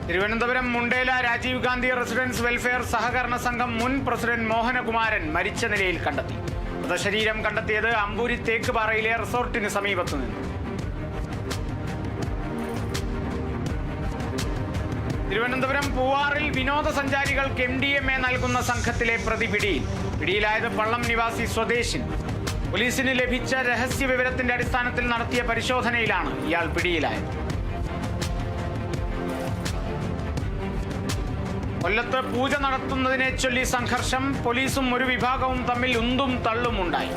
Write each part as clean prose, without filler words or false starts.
Thiruvananthapuram Mundela Rajeev Gandhi residence welfare സഹകരണ സംഘം മുൻ പ്രസിഡന്റ് മോഹനകുമാരൻ മരിച്ച നിലയിൽ കണ്ടെത്തി. മൃതശരീരം കണ്ടെത്തിയത് അമ്പൂരി തേക്കുപാറയിലെ റിസോർട്ടിന് സമീപത്തു നിന്ന്. തിരുവനന്തപുരം പൂവാറിൽ വിനോദസഞ്ചാരികൾക്ക് MDMA നൽകുന്ന സംഘത്തിലെ പ്രതി പിടിയിലായത് പള്ളം നിവാസി സ്വദേശിൻ. പോലീസിന് ലഭിച്ച രഹസ്യ വിവരത്തിന്റെ അടിസ്ഥാനത്തിൽ നടത്തിയ പരിശോധനയിലാണ് ഇയാൾ പിടിയിലായത്. കൊല്ലത്ത് പൂജ നടത്തുന്നതിനെ ചൊല്ലി സംഘർഷം. പോലീസും ഒരു വിഭാഗവും തമ്മിൽ ഉന്തും തള്ളും ഉണ്ടായി.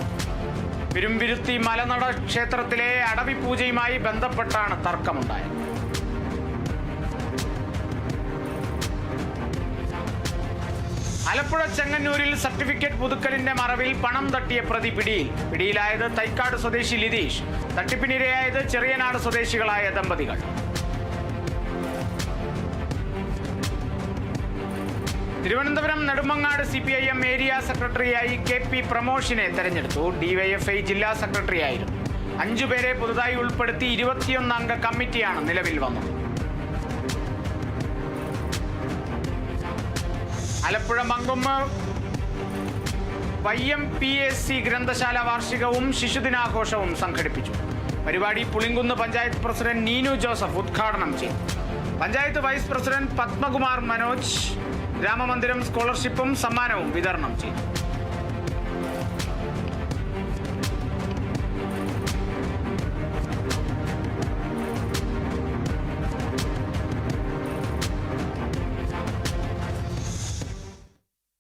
പെരുമ്പിരുത്തി മലനട ക്ഷേത്രത്തിലെ അടവി പൂജയുമായി ബന്ധപ്പെട്ടാണ് തർക്കമുണ്ടായത്. ആലപ്പുഴ ചെങ്ങന്നൂരിൽ സർട്ടിഫിക്കറ്റ് പുതുക്കലിന്റെ മറവിൽ പണം തട്ടിയ പ്രതി പിടിയിലായത് തൈക്കാട് സ്വദേശി ലിതീഷ്. തട്ടിപ്പിനിരയായത് ചെറിയനാട് സ്വദേശികളായ ദമ്പതികൾ. തിരുവനന്തപുരം നെടുമങ്ങാട് CPIM ഏരിയ സെക്രട്ടറിയായി KP പ്രമോഷിനെ തെരഞ്ഞെടുത്തു. DYFI ജില്ലാ സെക്രട്ടറിയായിരുന്നു. 5 പേരെ പുതുതായി ഉൾപ്പെടുത്തി 21 അംഗ കമ്മിറ്റിയാണ് നിലവിൽ വന്നത്. ആലപ്പുഴ മങ്കൊമ്പ് YMPAC ഗ്രന്ഥശാല വാർഷികവും ശിശുദിനാഘോഷവും സംഘടിപ്പിച്ചു. പരിപാടി പുളിങ്കുന്ന് പഞ്ചായത്ത് പ്രസിഡന്റ് നീനു ജോസഫ് ഉദ്ഘാടനം ചെയ്തു. പഞ്ചായത്ത് വൈസ് പ്രസിഡന്റ് പത്മകുമാർ മനോജ് രാമമന്ദിരം സ്കോളർഷിപ്പും സമ്മാനവും വിതരണം ചെയ്തു.